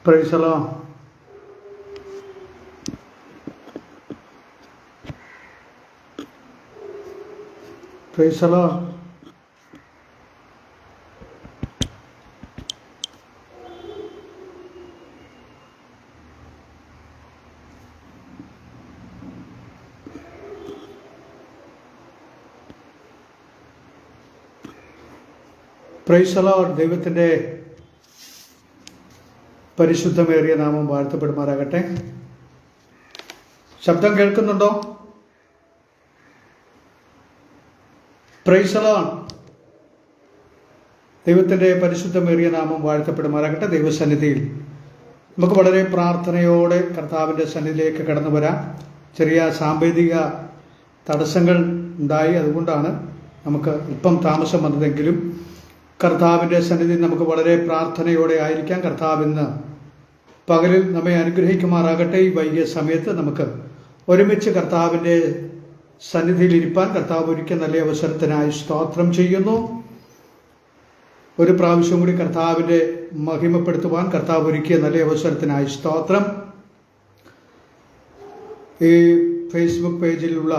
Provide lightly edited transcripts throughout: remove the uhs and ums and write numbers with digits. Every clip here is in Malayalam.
Praise the Lord. Praise the Lord. Praise the Lord. ദൈവത്തിൻ്റെ പരിശുദ്ധമേറിയ നാമം വാഴ്ത്തപ്പെടുമാറാകട്ടെ. ശബ്ദം കേൾക്കുന്നുണ്ടോ? Praise the Lord. ദൈവത്തിൻ്റെ പരിശുദ്ധമേറിയ നാമം വാഴ്ത്തപ്പെടുമാറാകട്ടെ. ദൈവസന്നിധിയിൽ നമുക്ക് വളരെ പ്രാർത്ഥനയോടെ കർത്താവിൻ്റെ സന്നിധിയിലേക്ക് കടന്നു വരാം. ചെറിയ സാങ്കേതിക തടസ്സങ്ങൾ ഉണ്ടായി, അതുകൊണ്ടാണ് നമുക്ക് അല്പം താമസം വന്നതെങ്കിലും കർത്താവിൻ്റെ സന്നിധിയിൽ നമുക്ക് വളരെ പ്രാർത്ഥനയോടെ ആയിരിക്കാം. കർത്താവ് ഇന്ന് പകലിൽ നമ്മെ അനുഗ്രഹിക്കുമാറാകട്ടെ. ഈ വൈകിയ സമയത്ത് നമുക്ക് ഒരുമിച്ച് കർത്താവിൻ്റെ സന്നിധിയിൽ ഇരിപ്പാൻ കർത്താവ് ഒരുക്കിയ നല്ല അവസരത്തിനായി സ്തോത്രം ചെയ്യുന്നു. ഒരു പ്രാവശ്യം കൂടി കർത്താവിൻ്റെ മഹിമപ്പെടുത്തുവാൻ കർത്താവ് ഒരുക്കിയ നല്ല അവസരത്തിനായി സ്തോത്രം. ഈ ഫേസ്ബുക്ക് പേജിലുള്ള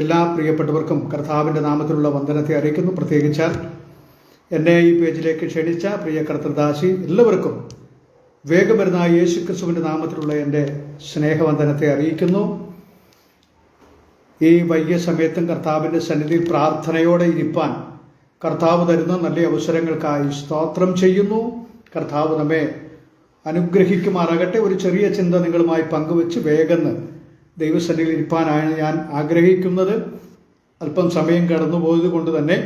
എല്ലാ പ്രിയപ്പെട്ടവർക്കും കർത്താവിൻ്റെ നാമത്തിലുള്ള വന്ദനത്തെ അറിയിക്കുന്നു. പ്രത്യേകിച്ചാൽ എന്നെ ഈ പേജിലേക്ക് ക്ഷണിച്ച പ്രിയ കർത്തൃദാസി എല്ലാവർക്കും വേഗം വരുന്ന യേശു ക്രിസ്തുവിൻ്റെ നാമത്തിലുള്ള എൻ്റെ സ്നേഹവന്ദനത്തെ അറിയിക്കുന്നു. ഈ വൈകിയ സമയത്തും കർത്താവിൻ്റെ സന്നിധിയിൽ പ്രാർത്ഥനയോടെ ഇരിപ്പാൻ കർത്താവ് തരുന്ന നല്ല അവസരങ്ങൾക്കായി സ്തോത്രം ചെയ്യുന്നു. കർത്താവ് നമ്മെ അനുഗ്രഹിക്കുമാറാകട്ടെ. ഒരു ചെറിയ ചിന്ത നിങ്ങളുമായി പങ്കുവെച്ച് വേഗം ദൈവസന്നിധിയിൽ ഇരിപ്പാനാണ് ഞാൻ ആഗ്രഹിക്കുന്നത്. അല്പം സമയം കടന്നുപോയത് കൊണ്ട് തന്നെ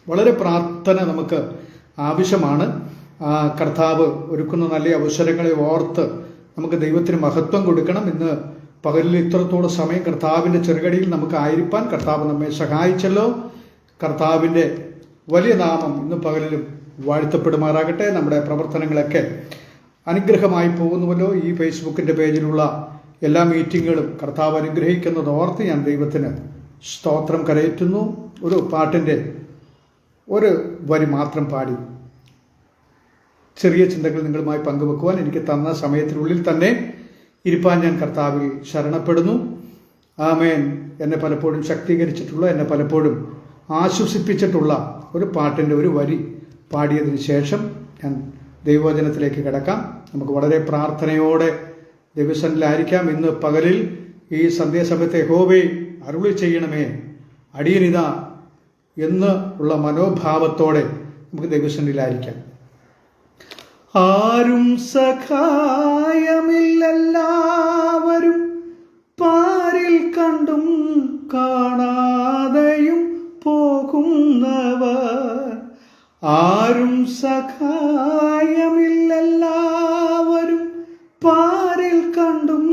വളരെ പ്രാർത്ഥന നമുക്ക് ആവശ്യമാണ്. കർത്താവ് ഒരുക്കുന്ന നല്ല അവസരങ്ങളെ ഓർത്ത് നമുക്ക് ദൈവത്തിന് മഹത്വം കൊടുക്കണം. ഇന്ന് പകലിൽ ഇത്രത്തോളം സമയം കർത്താവിൻ്റെ ചെറുകടിയിൽ നമുക്ക് ആയിരിക്കാൻ കർത്താവ് നമ്മെ സഹായിച്ചല്ലോ. കർത്താവിൻ്റെ വലിയ നാമം ഇന്ന് പകലിലും വാഴ്ത്തപ്പെടുമാറാകട്ടെ. നമ്മുടെ പ്രവർത്തനങ്ങളൊക്കെ അനുഗ്രഹമായി പോകുന്നുവല്ലോ. ഈ ഫേസ്ബുക്കിൻ്റെ പേജിലുള്ള എല്ലാ മീറ്റിങ്ങുകളും കർത്താവ് അനുഗ്രഹിക്കുന്നത് ഓർത്ത് ഞാൻ ദൈവത്തിന് സ്തോത്രം കരയറ്റുന്നു. ഒരു പാട്ടിൻ്റെ ഒരു വരി മാത്രം പാടി ചെറിയ ചിന്തകൾ നിങ്ങളുമായി പങ്കുവെക്കുവാൻ എനിക്ക് തന്ന സമയത്തിനുള്ളിൽ തന്നെ ഇരിപ്പാൻ ഞാൻ കർത്താവിൽ ശരണപ്പെടുന്നു. ആമേൻ. എന്നെ പലപ്പോഴും ശക്തീകരിച്ചിട്ടുള്ള, എന്നെ പലപ്പോഴും ആശ്വസിപ്പിച്ചിട്ടുള്ള ഒരു പാട്ടിൻ്റെ ഒരു വരി പാടിയതിന് ശേഷം ഞാൻ ദൈവവചനത്തിലേക്ക് കിടക്കാം. നമുക്ക് വളരെ പ്രാർത്ഥനയോടെ ദൈവസന്നിധിയിലായിരിക്കാം. ഇന്ന് പകലിൽ ഈ സന്ധ്യാസമയത്തെ യഹോവേ അരുളി ചെയ്യണമേ അടിയനിതാ എന്ന് ഉള്ള മനോഭാവത്തോടെ നമുക്ക് ദൈവസന്നിധിയിലായിരിക്കാം. ആരും സഹായമില്ലെല്ലാവരും പാരിൽ കണ്ടും കാണാതെയും പോകുന്നവർ. ആരും സഹായമില്ലെല്ലാവരും പാരിൽ കണ്ടും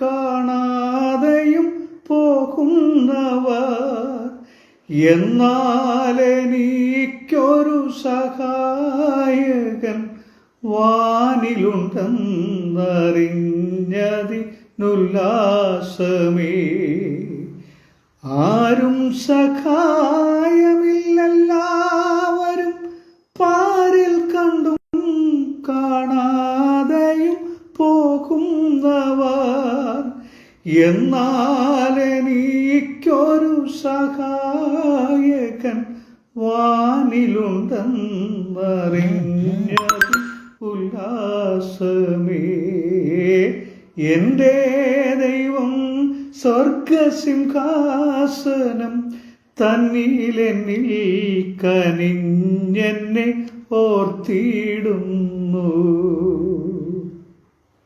കാണാതെയും പോകുന്നവർ. എന്നാൽ എനിക്കൊരു സഹായകൻ വാനിലുണ്ടെന്നറിഞ്ഞതിനുല്ലാസമേ. ആരും സഹായമില്ലെല്ലാവരും പാരിൽ കണ്ടും കാണാതെയും പോകുന്നവർ. എന്നാൽ എനിക്കൊരു സഹായകൻ വാനിലുണ്ടെന്നറിഞ്ഞത് ഉല്ലാസമേ. എൻ്റെ ദൈവം സ്വർഗസിംഹാസനം തന്നിലെന്നിൽ കനിഞ്ഞെന്നെ ഓർത്തിടുന്നു.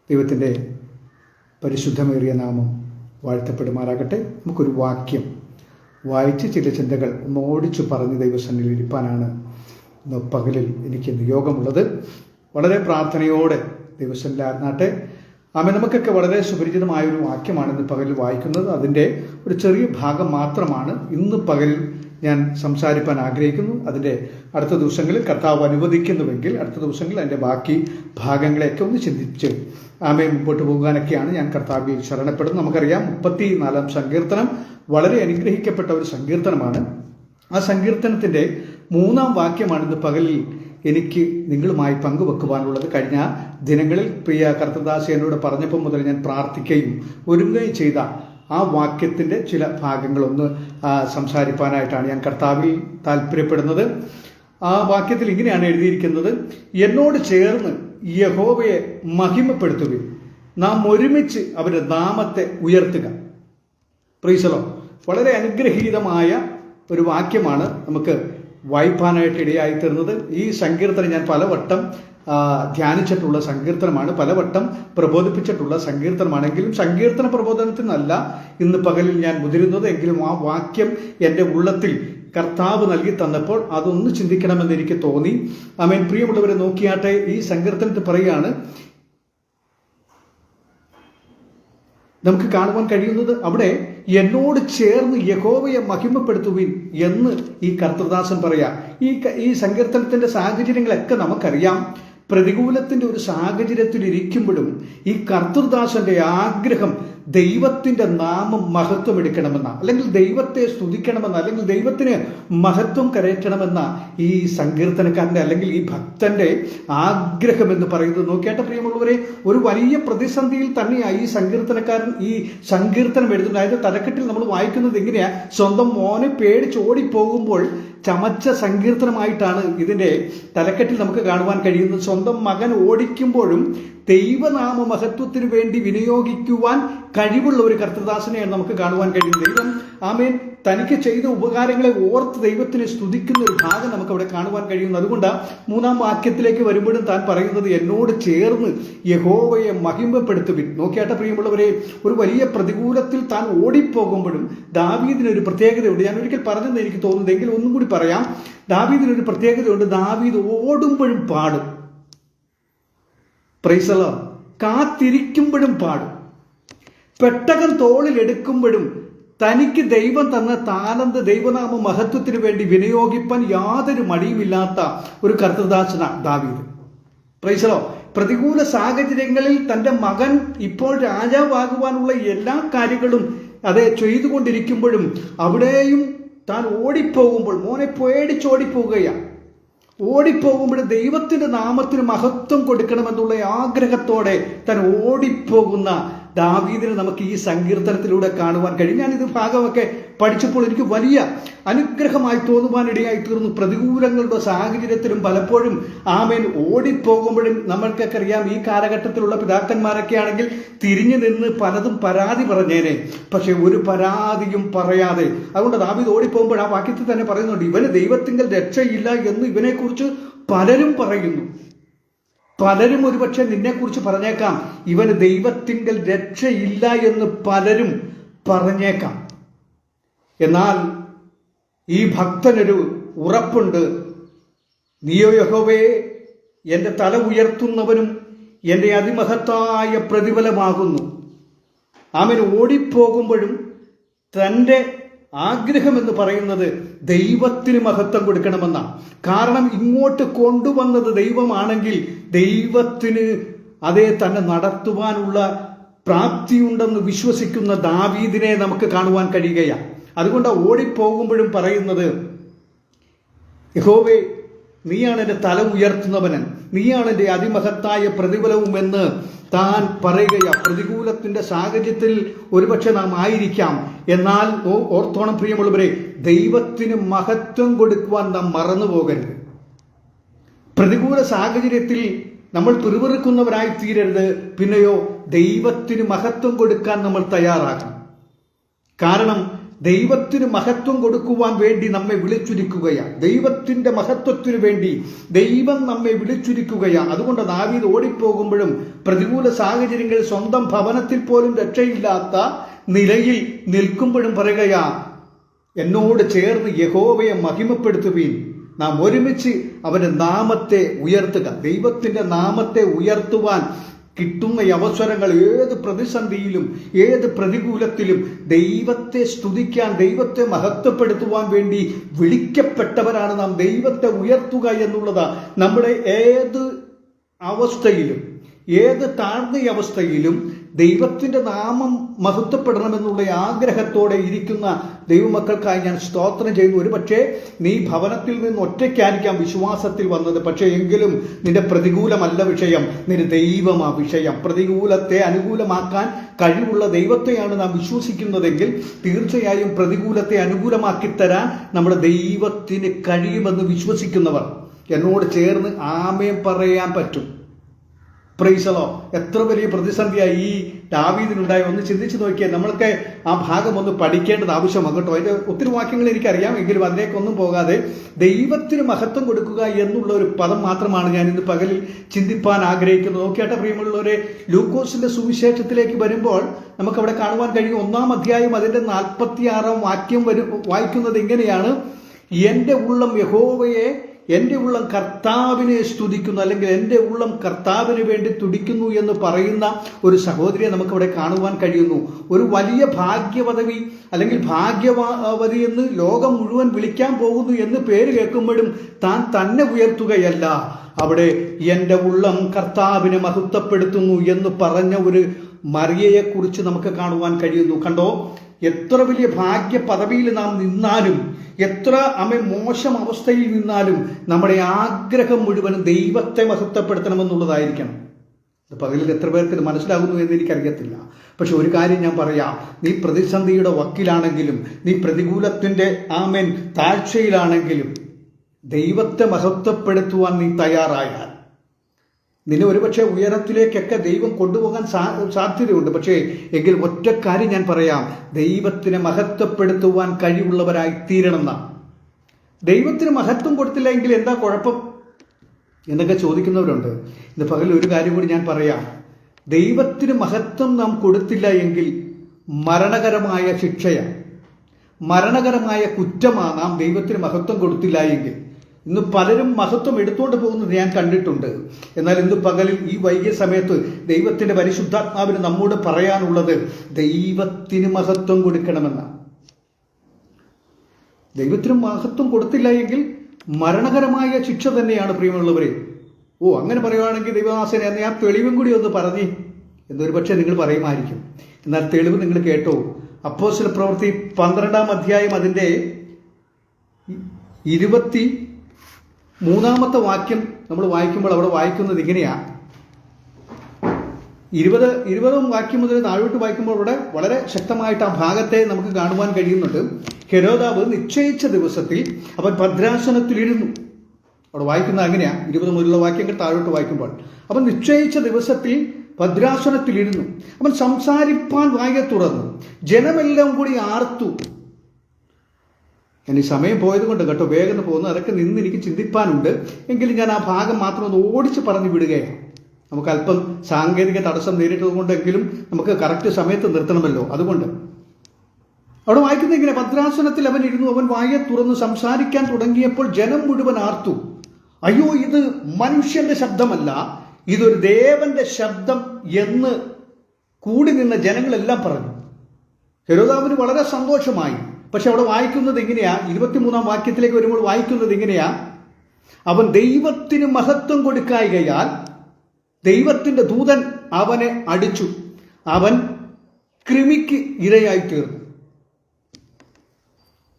ദൈവത്തിൻ്റെ പരിശുദ്ധമേറിയ നാമം വാഴ്ത്തപ്പെടുമാറാകട്ടെ. നമുക്കൊരു വാക്യം വായിച്ച് ചില ചിന്തകൾ ഒന്ന് ഓടിച്ചു പറഞ്ഞ് ദൈവസന്നിധിയിൽ ഇരിപ്പാനാണ് ഇന്ന് പകലിൽ എനിക്ക് നിയോഗമുള്ളത്. വളരെ പ്രാർത്ഥനയോടെ ദൈവസന്നിധിയിലായിരുന്നാട്ടെ. ആമേൻ. നമുക്കൊക്കെ വളരെ സുപരിചിതമായൊരു വാക്യമാണ് ഇന്ന് പകലിൽ വായിക്കുന്നത്. അതിൻ്റെ ഒരു ചെറിയ ഭാഗം മാത്രമാണ് ഇന്ന് പകലിൽ ഞാൻ സംസാരിക്കാൻ ആഗ്രഹിക്കുന്നു. അതിൻ്റെ അടുത്ത ദിവസങ്ങളിൽ കർത്താവ് അനുവദിക്കുന്നുവെങ്കിൽ അടുത്ത ദിവസങ്ങളിൽ അതിൻ്റെ ബാക്കി ഭാഗങ്ങളെയൊക്കെ ഒന്ന് ചിന്തിച്ച് ആമേൻ മുമ്പോട്ട് പോകാനൊക്കെയാണ് ഞാൻ കർത്താവിൽ ശരണപ്പെടുന്നത്. നമുക്കറിയാം 34-ാം സങ്കീർത്തനം വളരെ അനുഗ്രഹിക്കപ്പെട്ട ഒരു സങ്കീർത്തനമാണ്. ആ സങ്കീർത്തനത്തിൻ്റെ 3-ാം വാക്യമാണ് ഇന്ന് പകലിൽ എനിക്ക് നിങ്ങളുമായി പങ്കുവെക്കുവാനുള്ളത്. കഴിഞ്ഞ ദിനങ്ങളിൽ പ്രിയ കർത്തൃദാസ് എന്നോട് പറഞ്ഞപ്പോൾ മുതൽ ഞാൻ പ്രാർത്ഥിക്കുകയും ഒരുങ്ങുകയും ചെയ്ത ആ വാക്യത്തിൻ്റെ ചില ഭാഗങ്ങളൊന്ന് സംസാരിപ്പാനായിട്ടാണ് ഞാൻ കർത്താവിൽ താല്പര്യപ്പെടുന്നത്. ആ വാക്യത്തിൽ ഇങ്ങനെയാണ് എഴുതിയിരിക്കുന്നത്: എന്നോട് ചേർന്ന് യഹോവയെ മഹിമപ്പെടുത്തുവിൻ, നാം ഒരുമിച്ച് അവരുടെ നാമത്തെ ഉയർത്തുക. Praise the Lord. വളരെ അനുഗ്രഹീതമായ ഒരു വാക്യമാണ് നമുക്ക് വായിപ്പാനായിട്ട് ഇടയായിത്തീർന്നത്. ഈ സങ്കീർത്തനം ഞാൻ പലവട്ടം ധ്യാനിച്ചിട്ടുള്ള സങ്കീർത്തനമാണ്, പലവട്ടം പ്രബോധിപ്പിച്ചിട്ടുള്ള സങ്കീർത്തനമാണെങ്കിലും സങ്കീർത്തന പ്രബോധനത്തിനല്ല ഇന്ന് പകലിൽ ഞാൻ മുതിരുന്നത്. എങ്കിലും ആ വാക്യം എൻ്റെ ഉള്ളത്തിൽ കർത്താവ് നൽകി തന്നപ്പോൾ അതൊന്ന് ചിന്തിക്കണമെന്ന് എനിക്ക് തോന്നി. ആമേൻ. പ്രിയമുള്ളവരെ, നോക്കിയാട്ടെ, ഈ സങ്കീർത്തനത്തിൽ പറയുകയാണ്, നമുക്ക് കാണുവാൻ കഴിയുന്നത് അവിടെ എന്നോട് ചേർന്ന് യഹോവയെ മഹിമപ്പെടുത്തുവിൻ എന്ന് ഈ കർത്തൃദാസൻ പറയാ. ഈ സങ്കീർത്തനത്തിന്റെ സാഹചര്യങ്ങളൊക്കെ നമുക്കറിയാം. പ്രതികൂലത്തിന്റെ ഒരു സാഹചര്യത്തിൽ ഇരിക്കുമ്പോഴും ഈ കർത്തൃദാസന്റെ ആഗ്രഹം ദൈവത്തിന്റെ നാമം മഹത്വം എടുക്കണമെന്ന, അല്ലെങ്കിൽ ദൈവത്തെ സ്തുതിക്കണമെന്ന, അല്ലെങ്കിൽ ദൈവത്തിന് മഹത്വം കരയറ്റണമെന്ന ഈ സങ്കീർത്തനക്കാരന്റെ അല്ലെങ്കിൽ ഈ ഭക്തന്റെ ആഗ്രഹം എന്ന് പറയുന്നത്. നോക്കിയാട്ടെ പ്രിയമുള്ളവരെ, ഒരു വലിയ പ്രതിസന്ധിയിൽ തന്നെയാണ് ഈ സങ്കീർത്തനക്കാരൻ ഈ സങ്കീർത്തനം എഴുതുന്നത്. അതായത് തലക്കെട്ടിൽ നമ്മൾ വായിക്കുന്നത് എങ്ങനെയാ? സ്വന്തം മോനെ പേടിച്ച് ഓടിപ്പോകുമ്പോൾ ചമച്ച സങ്കീർത്തനമായിട്ടാണ് ഇതിന്റെ തലക്കെട്ടിൽ നമുക്ക് കാണുവാൻ കഴിയുന്നത്. സ്വന്തം മകൻ ഓടിക്കുമ്പോഴും ദൈവനാമ മഹത്വത്തിന് വേണ്ടി വിനിയോഗിക്കുവാൻ കഴിവുള്ള ഒരു കർത്തൃദാസനെയാണ് നമുക്ക് കാണുവാൻ കഴിയുന്നത്. ദൈവം ആമേൻ തനിക്ക് ചെയ്ത ഉപകാരങ്ങളെ ഓർത്ത് ദൈവത്തിനെ സ്തുതിക്കുന്ന ഒരു ഭാഗം നമുക്ക് അവിടെ കാണുവാൻ കഴിയുന്നു. അതുകൊണ്ട് 3-ാം വാക്യത്തിലേക്ക് വരുമ്പോഴും താൻ പറയുന്നത് എന്നോട് ചേർന്ന് യഹോവയെ മഹിമപ്പെടുത്തുവിൻ. നോക്കിയാട്ടെ പ്രിയമുള്ളവരെ, ഒരു വലിയ പ്രതികൂലത്തിൽ താൻ ഓടിപ്പോകുമ്പോഴും ദാവീദിനൊരു പ്രത്യേകതയുണ്ട്. ഞാൻ ഒരിക്കൽ പറഞ്ഞെന്ന് എനിക്ക് തോന്നുന്നത്, എങ്കിലും ഒന്നും കൂടി പറയാം. ദാവീദിനൊരു പ്രത്യേകതയുണ്ട്. ദാവീദ് ഓടുമ്പോഴും പാടും. Praise the Lord. കാത്തിരിക്കുമ്പോഴും പാടും. പെട്ടകം തോളിൽ എടുക്കുമ്പോഴും തനിക്ക് ദൈവം തന്ന താലന്ത് ദൈവനാമ മഹത്വത്തിന് വേണ്ടി വിനിയോഗിപ്പാൻ യാതൊരു മടിയുമില്ലാത്ത ഒരു കർത്തൃദാസനാണ് ദാവീദ്. Praise the Lord. പ്രതികൂല സാഹചര്യങ്ങളിൽ തൻ്റെ മകൻ ഇപ്പോൾ രാജാവാകുവാനുള്ള എല്ലാ കാര്യങ്ങളും ചെയ്തുകൊണ്ടിരിക്കുമ്പോഴും അവിടെയും താൻ ഓടിപ്പോകുമ്പോൾ, മോനെ പേടിച്ചോടിപ്പോവുകയാണ്. ഓടിപ്പോകുമ്പോൾ ദൈവത്തിന്റെ നാമത്തിന് മഹത്വം കൊടുക്കണമെന്നുള്ള ആഗ്രഹത്തോടെ താൻ ഓടിപ്പോകുന്ന ദാവീദിനെ നമുക്ക് ഈ സങ്കീർത്തനത്തിലൂടെ കാണുവാൻ കഴിയും. ഞാനിത് ഭാഗമൊക്കെ പഠിച്ചപ്പോൾ എനിക്ക് വലിയ അനുഗ്രഹമായി തോന്നുവാനിടയായി തീർന്നു. പ്രതികൂലങ്ങളുടെ സാഹചര്യത്തിലും പലപ്പോഴും ആമേൻ ഓടിപ്പോകുമ്പോഴും നമ്മൾക്കൊക്കെ അറിയാം, ഈ കാലഘട്ടത്തിലുള്ള പിതാക്കന്മാരൊക്കെ ആണെങ്കിൽ തിരിഞ്ഞു നിന്ന് പലതും പരാതി പറഞ്ഞേനെ, പക്ഷെ ഒരു പരാതിയും പറയാതെ. അതുകൊണ്ട് ദാവീദ് ഓടിപ്പോകുമ്പോൾ ആ വാക്യത്തിൽ തന്നെ പറയുന്നുണ്ട്, ഇവന് ദൈവത്തിങ്കൽ രക്ഷയില്ല എന്ന് ഇവനെക്കുറിച്ച് പലരും പറയുന്നു. പലരും ഒരുപക്ഷെ നിന്നെക്കുറിച്ച് പറഞ്ഞേക്കാം, ഇവന് ദൈവത്തിങ്കൽ രക്ഷയില്ല എന്ന് പലരും പറഞ്ഞേക്കാം. എന്നാൽ ഈ ഭക്തനൊരു ഉറപ്പുണ്ട്, നീയോ യഹോവേ എൻ്റെ തല ഉയർത്തുന്നവനും എൻ്റെ അതിമഹത്തായ പ്രതിഫലമാകുന്നു. അവൻ ഓടിപ്പോകുമ്പോഴും തൻ്റെ ആഗ്രഹം എന്ന് പറയുന്നത് ദൈവത്തിന് മഹത്വം കൊടുക്കണമെന്നാണ്. കാരണം ഇങ്ങോട്ട് കൊണ്ടുവന്നത് ദൈവമാണെങ്കിൽ ദൈവത്തിന് തന്നെ നടത്തുവാനുള്ള പ്രാപ്തിയുണ്ടെന്ന് വിശ്വസിക്കുന്ന ദാവീദിനെ നമുക്ക് കാണുവാൻ കഴിയുകയാണ്. അതുകൊണ്ട് ഓടിപ്പോകുമ്പോഴും പറയുന്നത്, യഹോവേ നീയാണ് എൻ്റെ തല ഉയർത്തുന്നവനൻ, നീയാണ് എൻ്റെ അതിമഹത്തായ പ്രതിഫലവും എന്ന് താൻ പറയുകയാണ്. പ്രതികൂലത്തിന്റെ സാഹചര്യത്തിൽ ഒരുപക്ഷെ നാം ആയിരിക്കാം, എന്നാൽ ഓർത്തോണം പ്രിയമുള്ളവരെ, ദൈവത്തിന് മഹത്വം കൊടുക്കുവാൻ നാം മറന്നു പോകരുത്. പ്രതികൂല സാഹചര്യത്തിൽ നമ്മൾ പിറുപിറുക്കുന്നവരായി തീരരുത്. പിന്നെയോ ദൈവത്തിന് മഹത്വം കൊടുക്കാൻ നമ്മൾ തയ്യാറാകണം. കാരണം ദൈവത്തിന് മഹത്വം കൊടുക്കുവാൻ വേണ്ടി നമ്മെ വിളിച്ചിരിക്കുകയാണ്. ദൈവത്തിന്റെ മഹത്വത്തിനു വേണ്ടി ദൈവം നമ്മെ വിളിച്ചിരിക്കുകയാണ്. അതുകൊണ്ട് ദാവീദ് ഓടിപ്പോകുമ്പോഴും പ്രതികൂല സാഹചര്യങ്ങളിൽ സ്വന്തം ഭവനത്തിൽ പോലും രക്ഷയില്ലാത്ത നിലയിൽ നിൽക്കുമ്പോഴും പറയുകയാ, എന്നോട് ചേർന്ന് യഹോവയെ മഹിമപ്പെടുത്തുവീൻ, നാം ഒരുമിച്ച് അവന്റെ നാമത്തെ ഉയർത്തുക. ദൈവത്തിന്റെ നാമത്തെ ഉയർത്തുവാൻ കിട്ടുന്ന അവസരങ്ങൾ ഏത് പ്രതിസന്ധിയിലും ഏത് പ്രതികൂലത്തിലും ദൈവത്തെ സ്തുതിക്കാൻ, ദൈവത്തെ മഹത്വപ്പെടുത്തുവാൻ വേണ്ടി വിളിക്കപ്പെട്ടവരാണ് നാം. ദൈവത്തെ ഉയർത്തുക എന്നുള്ളത് നമ്മുടെ ഏത് അവസ്ഥയിലും ഏത് താഴ്ന്ന അവസ്ഥയിലും ദൈവത്തിൻ്റെ നാമം മഹത്വപ്പെടണമെന്നുള്ള ആഗ്രഹത്തോടെ ഇരിക്കുന്ന ദൈവമക്കൾക്കായി ഞാൻ സ്തോത്രം ചെയ്യുന്നു. ഒരു പക്ഷേ നീ ഭവനത്തിൽ നിന്ന് ഒറ്റയ്ക്കായിരിക്കാം വിശ്വാസത്തിൽ വന്നത്, പക്ഷേ എങ്കിലും നിന്റെ പ്രതികൂലമല്ല വിഷയം, നിന്റെ ദൈവമാ വിഷയം. പ്രതികൂലത്തെ അനുകൂലമാക്കാൻ കഴിവുള്ള ദൈവത്തെയാണ് നാം വിശ്വസിക്കുന്നതെങ്കിൽ തീർച്ചയായും പ്രതികൂലത്തെ അനുകൂലമാക്കി തരാൻ നമ്മുടെ ദൈവത്തിന് കഴിയുമെന്ന് വിശ്വസിക്കുന്നവർ എന്നോട് ചേർന്ന് ആമേൻ പറയാൻ പറ്റും. പ്രൈസലോ. എത്ര വലിയ പ്രതിസന്ധിയായി ഈ ദാവീദിനുണ്ടായി ഒന്ന് ചിന്തിച്ച് നോക്കിയാൽ. നമ്മൾക്ക് ആ ഭാഗം ഒന്ന് പഠിക്കേണ്ടത് ആവശ്യമാണ് കേട്ടോ. അതിൻ്റെ ഒത്തിരി വാക്യങ്ങൾ എനിക്കറിയാം, എങ്കിലും അതിലേക്കൊന്നും പോകാതെ ദൈവത്തിന് മഹത്വം കൊടുക്കുക എന്നുള്ള ഒരു പദം മാത്രമാണ് ഞാൻ ഇന്ന് പകലിൽ ചിന്തിപ്പാൻ ആഗ്രഹിക്കുന്നത്. നോക്കിയാട്ടെ പ്രിയമുള്ളവരെ, ലൂക്കോസിന്റെ സുവിശേഷത്തിലേക്ക് വരുമ്പോൾ നമുക്കവിടെ കാണുവാൻ കഴിയും. 1-ാം അധ്യായം അതിൻ്റെ 46-ാം വാക്യം വായിക്കുന്നത് ഇങ്ങനെയാണ്: എൻ്റെ ഉള്ളം യഹോവയെ, എൻ്റെ ഉള്ളം കർത്താവിനെ സ്തുതിക്കുന്നു, അല്ലെങ്കിൽ എൻ്റെ ഉള്ളം കർത്താവിന് വേണ്ടി തുടിക്കുന്നു എന്ന് പറയുന്ന ഒരു സഹോദരിയെ നമുക്കവിടെ കാണുവാൻ കഴിയുന്നു. ഒരു വലിയ ഭാഗ്യപദവി അല്ലെങ്കിൽ ഭാഗ്യവതി എന്ന് ലോകം മുഴുവൻ വിളിക്കാൻ പോകുന്നു എന്ന് പേര് കേൾക്കുമ്പോഴും താൻ തന്നെ ഉയർത്തുകയല്ല, അവിടെ എൻ്റെ ഉള്ളം കർത്താവിനെ മഹത്വപ്പെടുത്തുന്നു എന്ന് പറഞ്ഞ ഒരു മറിയയെക്കുറിച്ച് നമുക്ക് കാണുവാൻ കഴിയുന്നു. കണ്ടോ, എത്ര വലിയ ഭാഗ്യ പദവിയിൽ നാം നിന്നാലും, എത്ര മോശം അവസ്ഥയിൽ നിന്നാലും നമ്മുടെ ആഗ്രഹം മുഴുവനും ദൈവത്തെ മഹത്വപ്പെടുത്തണമെന്നുള്ളതായിരിക്കണം. പകലിൽ എത്ര പേർക്ക് ഇത് മനസ്സിലാകുന്നു എന്ന് എനിക്കറിയത്തില്ല. പക്ഷെ ഒരു കാര്യം ഞാൻ പറയാം, നീ പ്രതിസന്ധിയുടെ വക്കിലാണെങ്കിലും, നീ പ്രതികൂലത്തിൻ്റെ താഴ്ചയിലാണെങ്കിലും ദൈവത്തെ മഹത്വപ്പെടുത്തുവാൻ നീ തയ്യാറായാൽ നിന്നെ ഒരുപക്ഷെ ഉയരത്തിലേക്കൊക്കെ ദൈവം കൊണ്ടുപോകാൻ സാധ്യതയുണ്ട്. പക്ഷേ എങ്കിൽ ഒറ്റ കാര്യം ഞാൻ പറയാം, ദൈവത്തിനെ മഹത്വപ്പെടുത്തുവാൻ കഴിവുള്ളവരായി തീരണമെന്ന. ദൈവത്തിന് മഹത്വം കൊടുത്തില്ല എങ്കിൽ എന്താ കുഴപ്പം എന്നൊക്കെ ചോദിക്കുന്നവരുണ്ട്. ഇന്ന് പകൽ ഒരു കാര്യം കൂടി ഞാൻ പറയാം, ദൈവത്തിന് മഹത്വം നാം കൊടുത്തില്ല എങ്കിൽ മരണകരമായ ശിക്ഷയാണ്, മരണകരമായ കുറ്റമാണ് നാം ദൈവത്തിന് മഹത്വം കൊടുത്തില്ല എങ്കിൽ. ഇന്ന് പലരും മഹത്വം എടുത്തുകൊണ്ട് പോകുന്നത് ഞാൻ കണ്ടിട്ടുണ്ട്. എന്നാൽ ഇന്ന് പകലിൽ ഈ വൈകിയ സമയത്ത് ദൈവത്തിൻ്റെ പരിശുദ്ധാത്മാവിന് നമ്മോട് പറയാനുള്ളത് ദൈവത്തിന് മഹത്വം കൊടുക്കണമെന്നാണ്. ദൈവത്തിന് മഹത്വം കൊടുത്തില്ല എങ്കിൽ മരണകരമായ ശിക്ഷ തന്നെയാണ് പ്രിയമുള്ളവരെ. അങ്ങനെ പറയുകയാണെങ്കിൽ ദൈവദാസനെ ഞാൻ തെളിവും കൂടി ഒന്ന് പറഞ്ഞേ എന്നൊരു പക്ഷേ നിങ്ങൾ പറയുമായിരിക്കും. എന്നാൽ തെളിവ് നിങ്ങൾ കേട്ടോ. അപ്പോസ്തല പ്രവൃത്തി 12-ാം അധ്യായം അതിൻ്റെ 23-ാമത്തെ വാക്യം നമ്മൾ വായിക്കുമ്പോൾ അവിടെ വായിക്കുന്നത് ഇങ്ങനെയാ. 20-ാം വാക്യം മുതൽ താഴോട്ട് വായിക്കുമ്പോൾ അവിടെ വളരെ ശക്തമായിട്ട് ആ ഭാഗത്തെ നമുക്ക് കാണുവാൻ കഴിയുന്നുണ്ട്. ഹെരോദാവ് നിശ്ചയിച്ച ദിവസത്തിൽ അവൻ ഭദ്രാസനത്തിലിരുന്നു. അവിടെ വായിക്കുന്നത് അങ്ങനെയാ. 20 മുതലുള്ള വാക്യങ്ങൾ താഴോട്ട് വായിക്കുമ്പോൾ അവൻ നിശ്ചയിച്ച ദിവസത്തിൽ ഭദ്രാസനത്തിലിരുന്നു. അവൻ സംസാരിപ്പാൻ വായ തുറന്നു, ജനമെല്ലാം കൂടി ആർത്തു. ഞാൻ ഈ സമയം പോയത് കൊണ്ട് കേട്ടോ വേഗം പോകുന്നു, അതൊക്കെ നിന്ന് എനിക്ക് ചിന്തിപ്പാനുണ്ട്. എങ്കിലും ഞാൻ ആ ഭാഗം മാത്രം ഒന്ന് ഓടിച്ച് പറഞ്ഞു വിടുകയാണ്. നമുക്ക് അല്പം സാങ്കേതിക തടസ്സം നേരിട്ടതുകൊണ്ടെങ്കിലും നമുക്ക് കറക്റ്റ് സമയത്ത് നിർത്തണമല്ലോ. അതുകൊണ്ട് അവിടെ വായിക്കുന്നത് ഇങ്ങനെ: ഭദ്രാസനത്തിൽ അവൻ ഇരുന്നു, അവൻ വായ തുറന്ന് സംസാരിക്കാൻ തുടങ്ങിയപ്പോൾ ജനം മുഴുവൻ ആർത്തു. അയ്യോ, ഇത് മനുഷ്യന്റെ ശബ്ദമല്ല, ഇതൊരു ദേവന്റെ ശബ്ദം എന്ന് കൂടി നിന്ന ജനങ്ങളെല്ലാം പറഞ്ഞു. ഹെരോദാവിന് വളരെ സന്തോഷമായി. പക്ഷെ അവിടെ വായിക്കുന്നത് എങ്ങനെയാ? 23-ാം വാക്യത്തിലേക്ക് വരുമ്പോൾ വായിക്കുന്നത് എങ്ങനെയാ? അവൻ ദൈവത്തിന് മഹത്വം കൊടുക്കായികയാൽ ദൈവത്തിന്റെ ദൂതൻ അവനെ അടിച്ചു, അവൻ കൃമിക്ക് ഇരയായി തീർന്നു.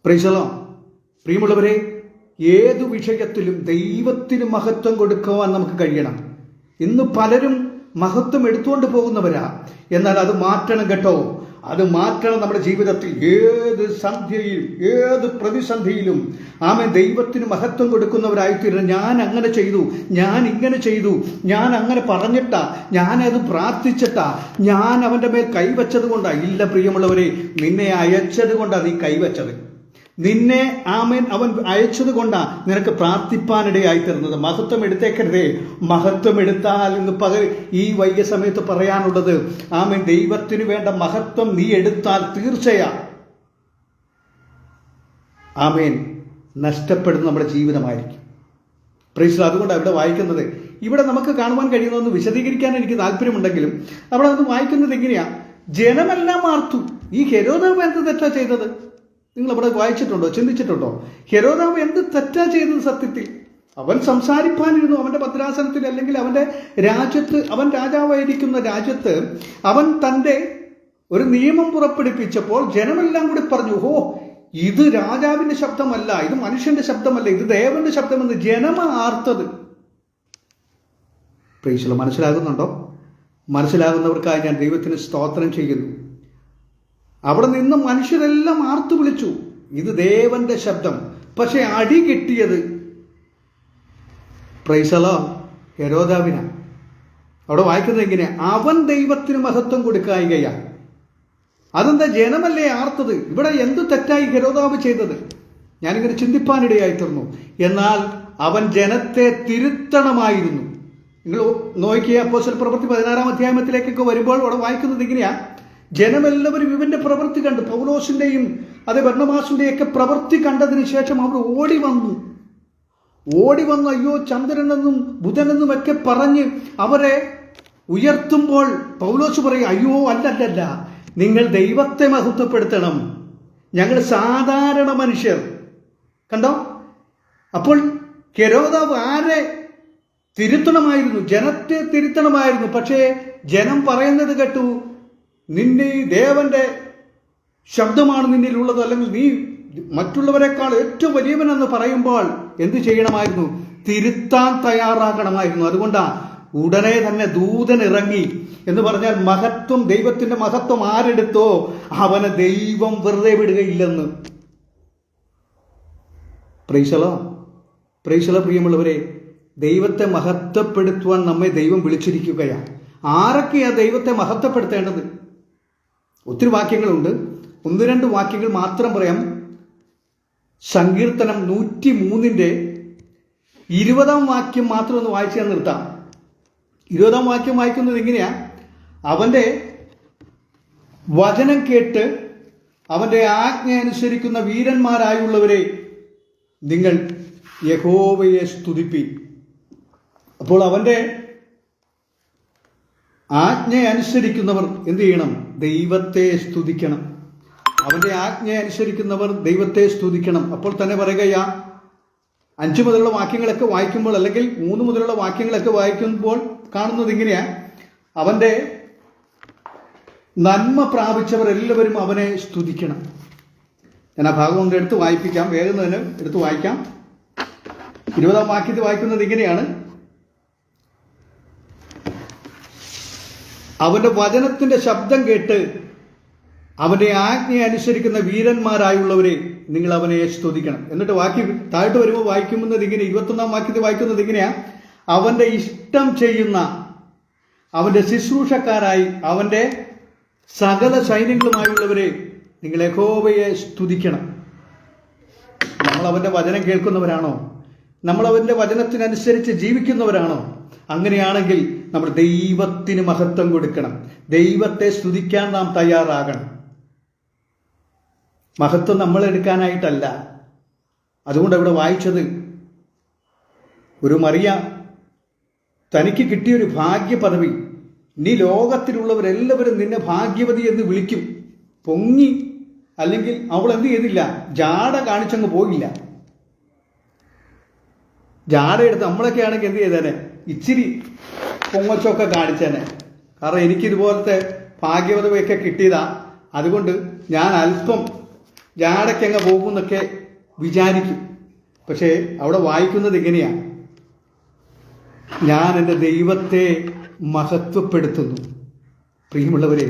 Praise the Lord. പ്രിയമുള്ളവരെ, ഏതു വിഷയത്തിലും ദൈവത്തിന് മഹത്വം കൊടുക്കുവാൻ നമുക്ക് കഴിയണം. ഇന്ന് പലരും മഹത്വം എടുത്തുകൊണ്ട് പോകുന്നവരാ. എന്നാൽ അത് മാറ്റണം കേട്ടോ, അത് മാറ്റണം. നമ്മുടെ ജീവിതത്തിൽ ഏത് സന്ധ്യയിലും ഏത് പ്രതിസന്ധിയിലും ദൈവത്തിന് മഹത്വം കൊടുക്കുന്നവരായിത്തീരണം. ഞാൻ അങ്ങനെ ചെയ്തു, ഞാൻ ഇങ്ങനെ ചെയ്തു, ഞാൻ അങ്ങനെ പറഞ്ഞിട്ടാ, ഞാനത് പ്രാർത്ഥിച്ചിട്ടാ, ഞാൻ അവൻ്റെ മേൽ കൈവച്ചത് കൊണ്ടാ. ഇല്ല പ്രിയമുള്ളവരെ, നിന്നെ അയച്ചത് കൊണ്ടാ നീ കൈവച്ചത്. നിന്നെ അവൻ അയച്ചത് കൊണ്ടാ നിനക്ക് പ്രാർത്ഥിപ്പാനിടയായി തീർന്നത്. മഹത്വം എടുത്തേക്കരുതേ. മഹത്വം എടുത്താൽ ഇന്ന് പകൽ ഈ വൈകിയ സമയത്ത് പറയാനുള്ളത് ദൈവത്തിന് വേണ്ട മഹത്വം നീ എടുത്താൽ തീർച്ചയാ നഷ്ടപ്പെടുന്ന നമ്മുടെ ജീവിതമായിരിക്കും. പ്രൈസ്. അതുകൊണ്ടാണ് ഇവിടെ വായിക്കുന്നത്. ഇവിടെ നമുക്ക് കാണുവാൻ കഴിയുന്നതെന്ന് വിശദീകരിക്കാൻ എനിക്ക് താല്പര്യമുണ്ടെങ്കിലും അവിടെ അത് വായിക്കുന്നത് എങ്ങനെയാ? ജനമെല്ലാം ആർത്തു. ഈ ഹെരോദാവ് എന്ത് തെറ്റാ ചെയ്തത്? നിങ്ങൾ അവിടെ വായിച്ചിട്ടുണ്ടോ, ചിന്തിച്ചിട്ടുണ്ടോ? ഹെരോദാവ് എന്ത് തെറ്റാ ചെയ്തത്? സത്യത്തിൽ അവൻ സംസാരിപ്പാനിരുന്നു അവൻ്റെ ഭദ്രാസനത്തിൽ, അല്ലെങ്കിൽ അവൻ്റെ രാജ്യത്ത്, അവൻ രാജാവായിരിക്കുന്ന രാജ്യത്ത് അവൻ തൻ്റെ ഒരു നിയമം പുറപ്പെടുപ്പിച്ചപ്പോൾ ജനമെല്ലാം കൂടി പറഞ്ഞു, ഓ ഇത് രാജാവിൻ്റെ ശബ്ദമല്ല, ഇത് മനുഷ്യന്റെ ശബ്ദമല്ല, ഇത് ദേവന്റെ ശബ്ദമെന്ന് ജനമാണ് ആർത്തത്. പ്രൈസ് ദി, മനസ്സിലാകുന്നുണ്ടോ? മനസ്സിലാകുന്നവർക്കായി ഞാൻ ദൈവത്തിന് സ്തോത്രം ചെയ്യുന്നു. അവിടെ നിന്ന് മനുഷ്യരെല്ലാം ആർത്തു വിളിച്ചു, ഇത് ദേവന്റെ ശബ്ദം. പക്ഷെ അടി കിട്ടിയത് പ്രൈസ് ദി ലോർഡ് ഹെരോദാവിനാണ്. അവിടെ വായിക്കുന്നത് എങ്ങനെയാ? അവൻ ദൈവത്തിന് മഹത്വം കൊടുക്കായികയാണ്. അതെന്താ? ജനമല്ലേ ആർത്തത്. ഇവിടെ എന്ത് തെറ്റായി ഹെരോദാവ് ചെയ്തത്? ഞാനിങ്ങനെ ചിന്തിപ്പാനിടയായി തീർന്നു. എന്നാൽ അവൻ ജനത്തെ തിരുത്തണമായിരുന്നു. നിങ്ങൾ നോക്കിയ അപ്പോസ്തല പ്രവൃത്തി 16-ാം അധ്യായത്തിലേക്കൊക്കെ വരുമ്പോൾ അവിടെ വായിക്കുന്നത് ഇങ്ങനെയാ, ജനമെല്ലാവരും ഇവന്റെ പ്രവൃത്തി കണ്ട്, പൗലോസിന്റെയും അതേ ബർന്നബാസിന്റെയും ഒക്കെ പ്രവൃത്തി കണ്ടതിന് ശേഷം അവർ ഓടി വന്നു, അയ്യോ ചന്ദ്രനെന്നും ബുധനെന്നും ഒക്കെ പറഞ്ഞ് അവരെ ഉയർത്തുമ്പോൾ പൗലോസ് പറയും, അയ്യോ അല്ലല്ല, നിങ്ങൾ ദൈവത്തെ മഹത്വപ്പെടുത്തണം, ഞങ്ങൾ സാധാരണ മനുഷ്യർ. കണ്ടോ? അപ്പോൾ ഹെരോദാവ് ആരെ തിരുത്തണമായിരുന്നു? ജനത്തെ തിരുത്തണമായിരുന്നു. പക്ഷേ ജനം പറയുന്നത് കേട്ടു, നിന്നെ ദേവന്റെ ശബ്ദമാണ് നിന്നിലുള്ളത്, അല്ലെങ്കിൽ നീ മറ്റുള്ളവരെക്കാൾ ഏറ്റവും വലിയവനെന്ന് പറയുമ്പോൾ എന്ത് ചെയ്യണമായിരുന്നു? തിരുത്താൻ തയ്യാറാകണമായിരുന്നു. അതുകൊണ്ടാണ് ഉടനെ തന്നെ ദൂതൻ ഇറങ്ങി എന്ന് പറഞ്ഞാൽ മഹത്വം, ദൈവത്തിന്റെ മഹത്വം ആരെടുത്തോ അവനെ ദൈവം വെറുതെ വിടുകയില്ലെന്ന്. പ്രൈസ് ദി ലോർഡ് പ്രിയമുള്ളവരെ, ദൈവത്തെ മഹത്വപ്പെടുത്തുവാൻ നമ്മെ ദൈവം വിളിച്ചിരിക്കുകയാണ്. ആരൊക്കെയാ ദൈവത്തെ മഹത്വപ്പെടുത്തേണ്ടത്? ഒത്തിരി വാക്യങ്ങളുണ്ട്, 1-2 വാക്യങ്ങൾ മാത്രം പറയാം. സങ്കീർത്തനം 103-ന്റെ 20-ാം വാക്യം മാത്രം ഒന്ന് വായിച്ചു ഞാൻ നിർത്താം. 20-ാം വാക്യം വായിക്കുന്നത് ഇങ്ങനെയാ, അവന്റെ വചനം കേട്ട് അവന്റെ ആജ്ഞ അനുസരിക്കുന്ന വീരന്മാരായുള്ളവരെ നിങ്ങൾ യഹോവയെ സ്തുതിപ്പി. അപ്പോൾ അവന്റെ ആജ്ഞ അനുസരിക്കുന്നവർ എന്ത് ചെയ്യണം? ദൈവത്തെ സ്തുതിക്കണം. അവന്റെ ആജ്ഞ അനുസരിക്കുന്നവർ ദൈവത്തെ സ്തുതിക്കണം. അപ്പോൾ തന്നെ പറയുകയാ, 5 മുതലുള്ള വാക്യങ്ങളൊക്കെ വായിക്കുമ്പോൾ, അല്ലെങ്കിൽ 3 മുതലുള്ള വാക്യങ്ങളൊക്കെ വായിക്കുമ്പോൾ കാണുന്നത് ഇങ്ങനെയാ, അവന്റെ നന്മ പ്രാപിച്ചവർ എല്ലാവരും അവനെ സ്തുതിക്കണം. ഞാൻ ആ ഭാഗം കൊണ്ട് എടുത്ത് വായിപ്പിക്കാം, വേഗം തന്നെ എടുത്ത് വായിക്കാം. 20-ാം വാക്യത്തിൽ വായിക്കുന്നത് ഇങ്ങനെയാണ്, അവന്റെ വചനത്തിന്റെ ശബ്ദം കേട്ട് അവന്റെ ആജ്ഞ അനുസരിക്കുന്ന വീരന്മാരായുള്ളവരെ നിങ്ങൾ അവനെ സ്തുതിക്കണം. എന്നിട്ട് താഴോട്ട് വരുമ്പോൾ വായിക്കുന്നത് ഇങ്ങനെ, 21-ാം വാക്യത്തിൽ വായിക്കുന്നത് ഇങ്ങനെയാ, അവന്റെ ഇഷ്ടം ചെയ്യുന്ന അവന്റെ ശുശ്രൂഷക്കാരായി അവന്റെ സകല സൈന്യങ്ങളുമായുള്ളവരെ നിങ്ങൾ യഹോവയെ സ്തുതിക്കണം. നമ്മൾ അവന്റെ വചനം കേൾക്കുന്നവരാണോ? നമ്മൾ അവന്റെ വചനത്തിനനുസരിച്ച് ജീവിക്കുന്നവരാണോ? അങ്ങനെയാണെങ്കിൽ നമ്മൾ ദൈവത്തിന് മഹത്വം കൊടുക്കണം. ദൈവത്തെ സ്തുതിക്കാൻ നാം തയ്യാറാകണം. മഹത്വം നമ്മൾ എടുക്കാനായിട്ടല്ല. അതുകൊണ്ട് ഇവിടെ വായിച്ചത്, ഒരു മറിയ തനിക്ക് കിട്ടിയൊരു ഭാഗ്യ പദവി, നീ ലോകത്തിലുള്ളവരെല്ലാവരും നിന്നെ ഭാഗ്യവതി എന്ന് വിളിക്കും. പൊങ്ങി, അല്ലെങ്കിൽ അവൾ എന്ത് ചെയ്തില്ല? ജാട കാണിച്ചങ്ങ് പോയില്ല. ജാട എടുത്ത് നമ്മളൊക്കെ ആണെങ്കിൽ എന്ത് ചെയ്തേനെ? ഇച്ചിരി പൊങ്ങച്ചൊക്കെ കാണിച്ചേനെ. കാരണം എനിക്കിതുപോലത്തെ ഭാഗ്യപദവിയൊക്കെ കിട്ടിയതാ, അതുകൊണ്ട് ഞാൻ അല്പം ജാടയ്ക്കങ്ങ് പോകുമെന്നൊക്കെ വിചാരിക്കും. പക്ഷേ അവിടെ വായിക്കുന്നത് ഇങ്ങനെയാണ്, ഞാൻ എൻ്റെ ദൈവത്തെ മഹത്വപ്പെടുത്തുന്നു. പ്രിയമുള്ളവരെ,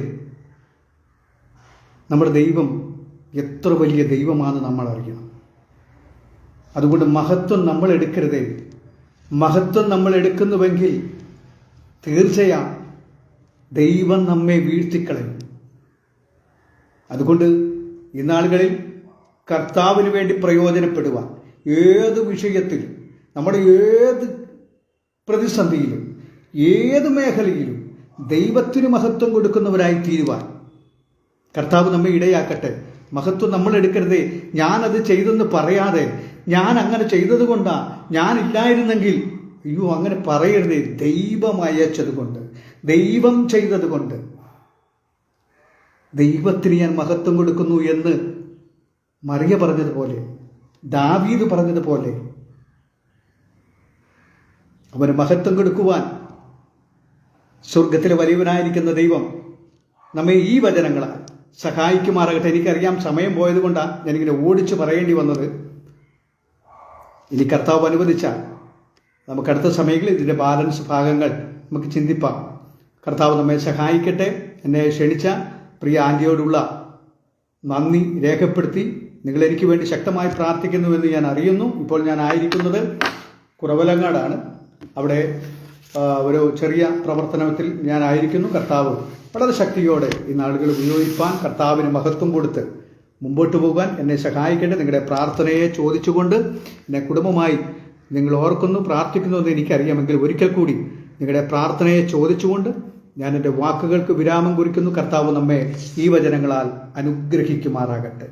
നമ്മുടെ ദൈവം എത്ര വലിയ ദൈവമാണെന്ന് നമ്മൾ അറിയണം. അതുകൊണ്ട് മഹത്വം നമ്മൾ എടുക്കരുതേ. മഹത്വം നമ്മൾ എടുക്കുന്നുവെങ്കിൽ തീർച്ചയായും ദൈവം നമ്മെ വീഴ്ത്തിക്കളയും. അതുകൊണ്ട് ഇന്നാളുകളിൽ കർത്താവിന് വേണ്ടി പ്രയോജനപ്പെടുക. ഏത് വിഷയത്തിലും, നമ്മുടെ ഏത് പ്രതിസന്ധിയിലും, ഏത് മേഖലയിലും ദൈവത്തിന് മഹത്വം കൊടുക്കുന്നവരായി തീരുവാൻ കർത്താവ് നമ്മെ ഇടയാക്കട്ടെ. മഹത്വം നമ്മൾ എടുക്കരുതേ. ഞാനത് ചെയ്തെന്ന് പറയാതെ, ഞാൻ അങ്ങനെ ചെയ്തത് കൊണ്ടാ, ഞാനില്ലായിരുന്നെങ്കിൽ, അയ്യോ അങ്ങനെ പറയരുതേ. ദൈവം അയച്ചത് കൊണ്ട്, ദൈവം ചെയ്തത് കൊണ്ട് ദൈവത്തിന് ഞാൻ മഹത്വം കൊടുക്കുന്നു എന്ന് മറിയ പറഞ്ഞതുപോലെ, ദാവീദ് പറഞ്ഞതുപോലെ അവന് മഹത്വം കൊടുക്കുവാൻ സ്വർഗത്തിലെ വലിയവനായിരിക്കുന്ന ദൈവം നമ്മെ ഈ വചനങ്ങളാൽ സഹായിക്കുമാറാകട്ടെ. എനിക്കറിയാം സമയം പോയത് കൊണ്ടാണ് ഞാനിങ്ങനെ ഓടിച്ച് പറയേണ്ടി വന്നത്. ഇനി കർത്താവ് അനുവദിച്ചാൽ നമുക്ക് അടുത്ത സമയങ്ങളിൽ ഇതിൻ്റെ ബാലൻസ് ഭാഗങ്ങൾ നമുക്ക് ചിന്തിപ്പാം. കർത്താവ് നമ്മെ സഹായിക്കട്ടെ. എന്നെ ക്ഷണിച്ച പ്രിയ ആൻറ്റിയോടുള്ള നന്ദി രേഖപ്പെടുത്തി. നിങ്ങളെനിക്ക് വേണ്ടി ശക്തമായി പ്രാർത്ഥിക്കുന്നുവെന്ന് ഞാൻ അറിയുന്നു. ഇപ്പോൾ ഞാൻ ആയിരിക്കുന്നത് കുറവലങ്ങാടാണ്. അവിടെ ഒരു ചെറിയ പ്രവർത്തനത്തിൽ ഞാനായിരിക്കുന്നു. കർത്താവ് വളരെ ശക്തിയോടെ ഈ നാളുകൾ ഉപയോഗിപ്പാൻ, കർത്താവിന് മഹത്വം കൊടുത്ത് മുമ്പോട്ട് പോകാൻ എന്നെ സഹായിക്കട്ടെ. നിങ്ങളുടെ പ്രാർത്ഥനയെ ചോദിച്ചുകൊണ്ട് എന്നെ കുടുംബമായി നിങ്ങൾ ഓർക്കുന്നു, പ്രാർത്ഥിക്കുന്നു എന്ന് എനിക്കറിയാമെങ്കിൽ ഒരിക്കൽ കൂടി നിങ്ങളുടെ പ്രാർത്ഥനയെ ചോദിച്ചുകൊണ്ട് ഞാൻ എൻ്റെ വാക്കുകൾക്ക് വിരാമം കുറിക്കുന്നു. കർത്താവ് നമ്മെ ഈ വചനങ്ങളാൽ അനുഗ്രഹിക്കുമാറാകട്ടെ.